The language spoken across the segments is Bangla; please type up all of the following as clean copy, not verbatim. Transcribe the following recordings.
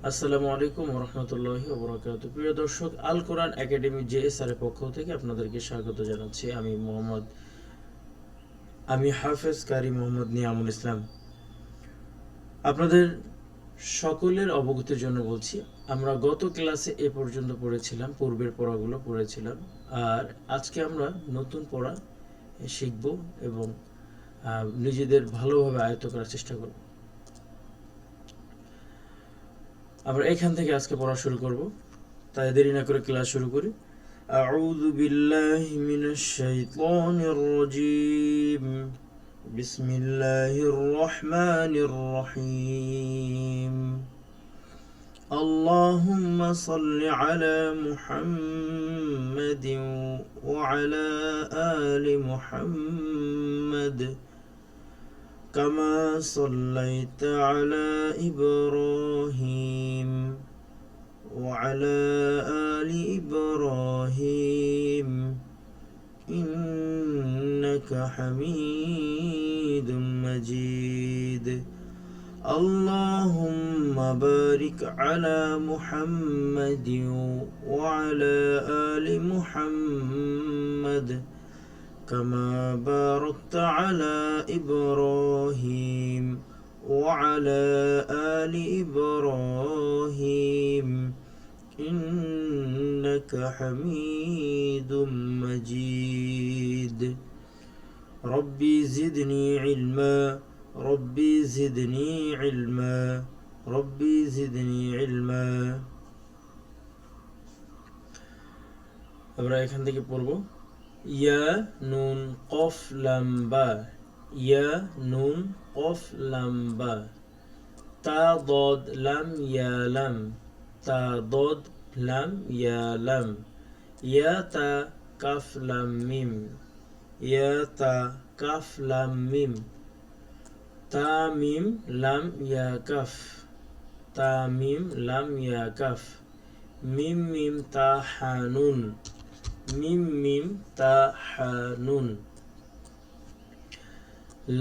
আসসালামু আলাইকুম ওয়া রাহমাতুল্লাহি ওয়া বারাকাতুহু। প্রিয় দর্শক, আল কোরআন একাডেমি জেএসআর এর পক্ষ থেকে আপনাদেরকে স্বাগত জানাচ্ছি। আমি হাফেজ কারি মোহাম্মদ নিয়ামুল ইসলাম। আপনাদের সকলের অবগতির জন্য বলছি, আমরা গত ক্লাসে এ পর্যন্ত পড়েছিলাম, পূর্বের পড়াগুলো পড়েছিলাম, আর আজকে আমরা নতুন পড়া শিখব এবং নিজেদের ভালোভাবে আয়ত্ত করার চেষ্টা করব। আমরা এখান থেকে আজকে পড়া শুরু করব, তাই দেরি না করে ক্লাস শুরু করি। আউযু বিল্লাহি মিনাশ শাইতানির রাজীম। বিসমিল্লাহির রহমানির রহিম। আল্লাহুম্মা সাল্লি আলা মুহাম্মাদিন ওয়া আলা আলি মুহাম্মাদ কামা সাল্লাইতা আলা ইব্রাহিম وعلى آل إبراهيم إنك حميد مجيد اللهم بارك على محمد وعلى آل محمد كما باركت على إبراهيم وعلى آل إبراهيم إنك حميد مجيد ربي زدني علما ربي زدني علما ربي زدني علما আমরা এখান থেকে পড়ব। ইয়া নুন কফ লাম বা, ইয়া নুন কফ লাম বা, তা দদ লাম ইয়া লাম, তা দদ লাম ইয়া লাম, ইয়া তা কাফ লাম মিম, ইয়া তা কাফ লাম মিম, তা মিম লাম ইয়া কাফ, তা মিম লাম ইয়া কাফ, মিম মিম তা হানুন, মিম মিম তা হানুন,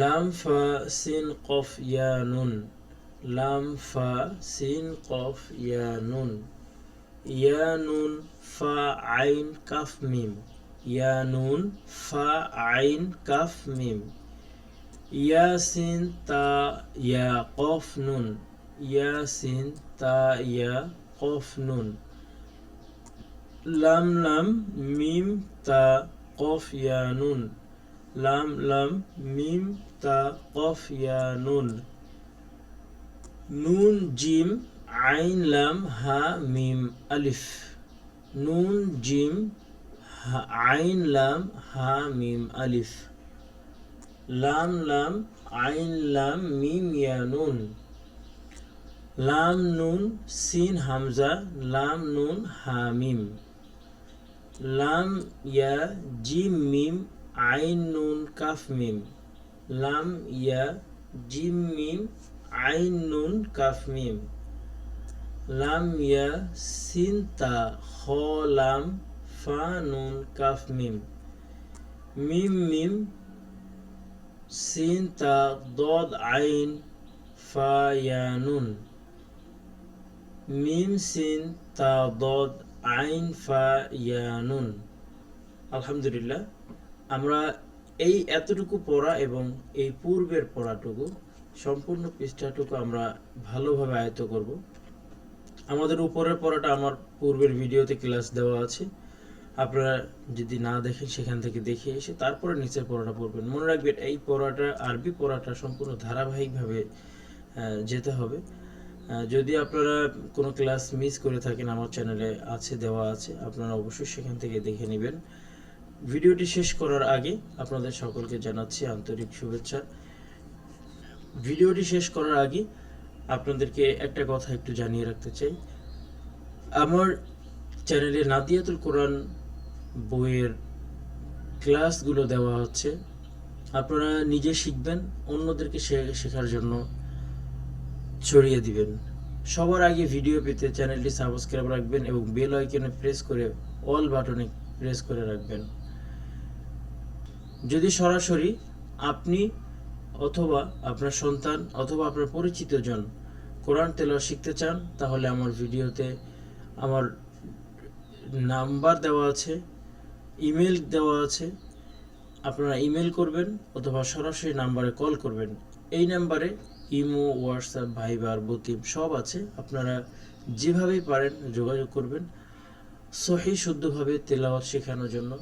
লাম ফা সিন কফ ইয়া নুন, লাম ফা সিন কফ ইয়া নুন, ইয়া নুন ফা আইন কাফ মিম, ইয়া নুন ফা আইন কাফ মিম, ইয়া সিন তা ইয়া কফ নুন, ইয়া সিন তা ইয়া কফ নুন, লাম লাম মিম তা কফ ইয়া নুন, লাম লাম মিম তা কফ ইয়া নুন, নুন জিম আইন লাম হা মিম আলিফ, নুন জিম আইন লাম হা মিম আলিফ, লাম লাম আইন লাম মিম ইয়া নুন, লাম নুন সিন হামজা লাম নুন হা মিম, লাম ইয়া জিম মিম আইন নুন কাফ মিম, লাম ইয়া জিম মিম আইন নুন কাফ মিম, লাম ইয়া সিন তা খ লাম ফা নুন কাফ মিম, মিম মিম সিন তা দদ আইন ফা ইয়া নুন, মিম সিন তা দদ আইন ফা ইয়া নুন। আলহামদুলিল্লাহ, আমরা এই এতটুকু পড়া এবং এই পূর্বের পড়াটুকু সম্পূর্ণ পৃষ্ঠাটুকু আমরা ভালোভাবে আয়ত্ত করব। আমাদের উপরের পড়াটা আমার পূর্বের ভিডিওতে ক্লাস দেওয়া আছে, আপনারা যদি না দেখেন সেখান থেকে দেখে এসে তারপরে নিচের পড়াটা পড়বেন। মনে রাখবেন, এই পড়াটা আরবি পড়াটা সম্পূর্ণ ধারাবাহিকভাবে যেতে হবে। যদি আপনারা কোনো ক্লাস মিস করে থাকেন, আমার চ্যানেলে আছে, দেওয়া আছে, আপনারা অবশ্যই সেখান থেকে দেখে নেবেন। ভিডিওটি শেষ করার আগে আপনাদের সকলকে জানাচ্ছি আন্তরিক শুভেচ্ছা। ভিডিওটি শেষ করার আগে আপনাদেরকে একটা কথা একটু জানিয়ে রাখতে চাই। আমার চ্যানেলে নাদিয়াতুল কোরআন বইয়ের ক্লাসগুলো দেওয়া হচ্ছে। আপনারা নিজে শিখবেন, অন্যদেরকে শেখার জন্য ছড়িয়ে দিবেন। সবার আগে ভিডিও পেতে চ্যানেলটি সাবস্ক্রাইব রাখবেন এবং বেল আইকনে প্রেস করে অল বাটনে প্রেস করে রাখবেন। যদি সরাসরি আপনি অথবা আপনার সন্তান অথবা আপনার পরিচিত জন কোরআন তেলাওয়াত শিখতে চান তাহলে আমার ভিডিওতে আমার নাম্বার দেওয়া আছে, ইমেল দেওয়া আছে, আপনারা ইমেল করবেন অথবা সরাসরি নাম্বারে কল করবেন। এই নাম্বারে ইমো, হোয়াটসঅ্যাপ, ভাইবার, বতিম সব আছে, আপনারা যেভাবেই পারেন যোগাযোগ করবেন সহিহ শুদ্ধভাবে তেলাওয়াত শেখানোর জন্য।